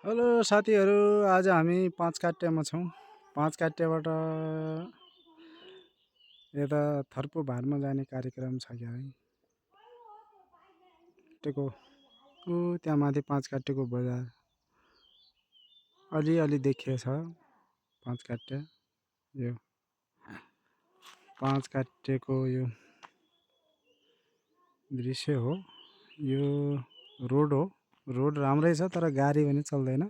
Hello साथीहरू, आज हामी पाँच काट्यामा छौँ। पाँच काट्याबाट यता थर्पु भारमा जाने कार्यक्रम छ क्या है। टेको त्यहाँ माथि पाँच काट्याको बजार अलिअलि देखिएको छ। पाँच काट्या यो पाँच काट्याको यो दृश्य हो। यो रोड हो। रोड राम्रै छ तर गाडी पनि चल्दैन।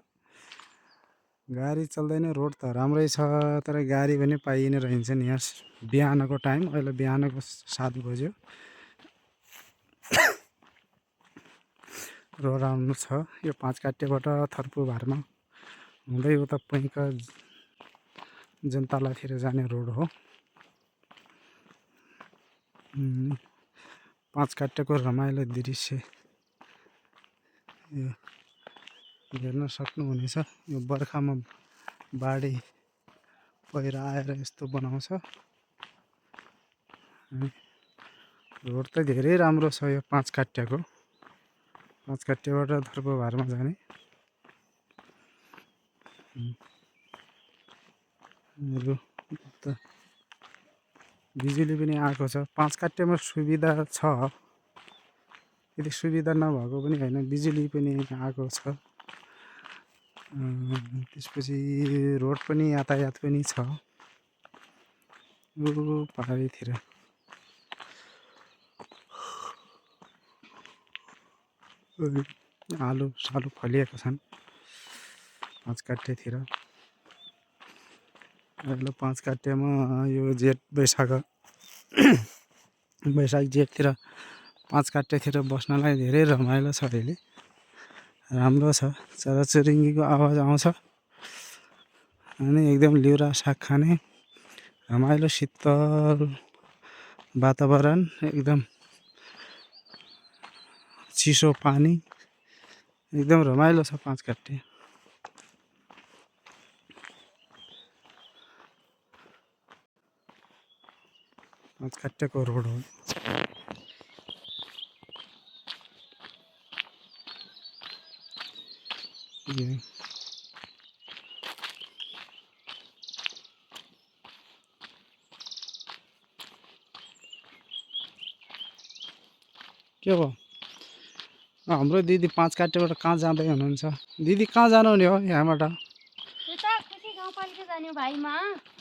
गाडी चल्दैन, रोड त राम्रै छ तर गाडी पनि पाइने रहन्छ नि यहाँ। बिहानको टाइम, अहिले बिहानको 7 बज्यो। रोड राम्रो छ। यो पाँच काट्याबाट थर्पु भारमा हुँदै उता पैँका जनतालातिर जाने रोड हो। पाँच काट्याको रमाइलो दृश्य यो हेर्न सक्नुहुनेछ। यो बर्खामा बाढी पहिरो आएर यस्तो बनाउँछ। रोड त धेरै राम्रो छ यो पाँच काट्याको। पाँच काट्याबाट थर्पु भारमा जाने बिजुली पनि आएको छ। पाँच काट्यामा सुविधा छ, यदि सुविधा नभएको पनि होइन, बिजुली पनि आएको छ। त्यसपछि रोड पनि यातायात पनि छ। पहाडीतिर आलु सालु फलिएको छन् पाँच काट्यातिर। अहिले पाँच काट्यामा यो जेठ वैशाख जेठतिर पाँच काट्यातिर बस्नलाई धेरै रमाइलो छ। अहिले राम्रो छ। चराचुरुङ्गीको आवाज आउँछ अनि एकदम लिउरा साग खाने रमाइलो शीतल वातावरण, एकदम चिसो पानी, एकदम रमाइलो छ पाँच काट्या। पाँच काट्याको रोड हो। के भयो? हाम्रो दिदी पाँच काट्याबाट कहाँ जाँदै हुनुहुन्छ? दिदी कहाँ जानुहुने हो यहाँबाट?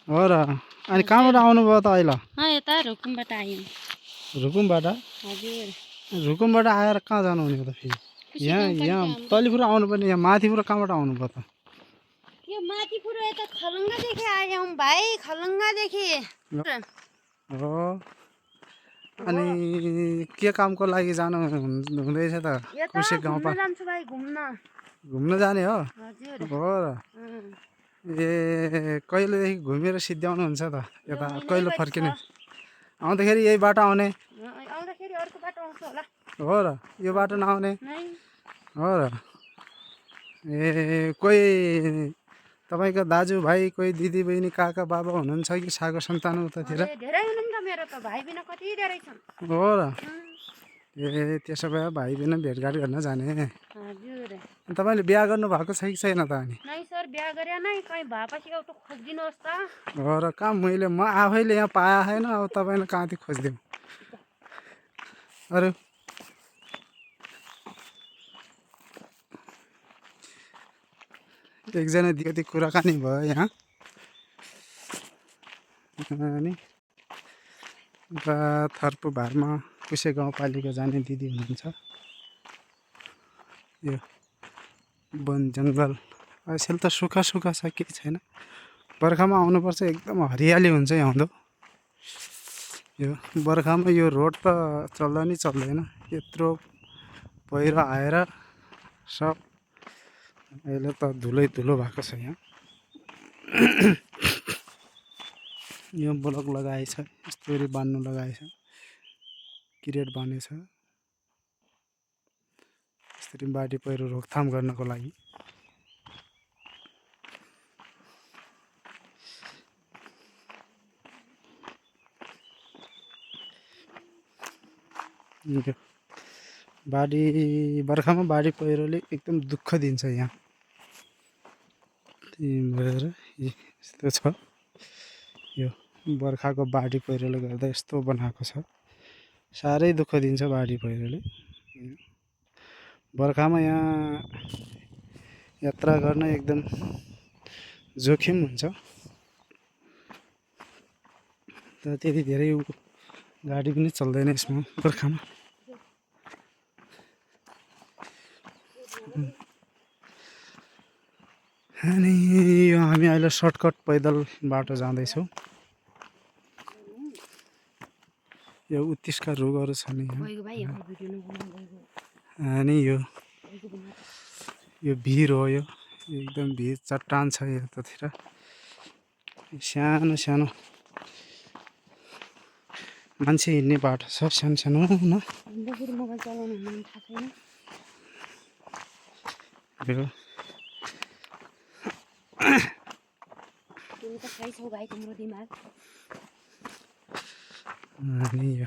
हो र। अनि कहाँबाट आउनुभयो त अहिले? यता रुकुमबाट आयौँ। रुकुमबाट? हजुर। रुकुमबाट आएर कहाँ जानुहुने हो त फेरि? यहाँ तलिपुर आउनुपर्ने, यहाँ माथिपुर कहाँबाट आउनुभयो त? यो माथिपुर यता खलङ्गादेखि आयौँ भाइ, खलङ्गादेखि। हो। अनि के कामको लागि जानु हुँदैछ त? कुसे गाउँमा जान्छु भाइ, घुम्न जाने हो? हजुर। हो र। ए कहिलेदेखि घुमेर सिद्ध्याउनुहुन्छ त यता? कहिले फर्किने? आउँदाखेरि यही बाटो आउने? आउँदाखेरि अर्को बाटो आउँछ होला। हो र। यो बाटो नआउने? हो र। ए कोही तपाईँको दाजुभाइ, कोही दिदीबहिनी, काका बाबा हुनुहुन्छ कि साको सन्तान उतातिर? धेरै हुनुहुन्छ मेरो त, भाइ बिना कति धेरै छन्। हो र। ए त्यसो भए भाइ बिना भेटघाट गर्न जाने। हजुर। तपाईँले बिहा गर्नु भएको छ कि छैन त? अनि नै सर, बिहा गरे नै कहीँ भएपछि एउटा खोजिदिनुहोस् त। हो र। कहाँ मैले आफैले यहाँ पाए छैन, अब तपाईँले कहाँदेखि खोजिदिउँ? अरू एकजना दिदी कुराकानी भयो यहाँ। अनि थर्पु भारमा कुसे गाउँपालिका जाने दिदी हुनुहुन्छ। यो वन जङ्गल अहिले त सुक्खा सुक्खा छ, केही छैन। बर्खामा आउनुपर्छ, एकदम हरियाली हुन्छ यहाँ आउँदो। यो बर्खामा यो रोड त चल्दा नि चल्दैन, यत्रो पहिरो आएर सब अहिले त धुलै धुलो भएको छ यहाँ। यो ब्लक लगाएछ, यस्तोरी बान्नु लगाएछ, क्रिएट बनेछ यसरी बाढी पहिरो रोकथाम गर्नको लागि। बाढी बर्खामा बाढी पहिरोले एकदम दुःख दिन्छ यहाँ। त्यही भएर यस्तो छ। यो बर्खाको बाढी पहिरोले गर्दा यस्तो बनाएको छ। साह्रै दुःख दिन्छ बाढी पहिरोले। बर्खामा यहाँ यात्रा गर्न एकदम जोखिम हुन्छ। त त्यति धेरै गाडी पनि चल्दैन यसमा बर्खामा। अनि यो हामी अहिले सर्टकट पैदल बाटो जाँदैछौँ। यो उत्तिसका रुखहरू छन् यहाँ। अनि यो भिर हो, यो एकदम भिर चट्टान छ यतातिर। सानो सानो मान्छे हिँड्ने बाटो छ, सानो सानो न। यो अनि यो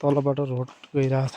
तलबाट रोड गइरहेछ।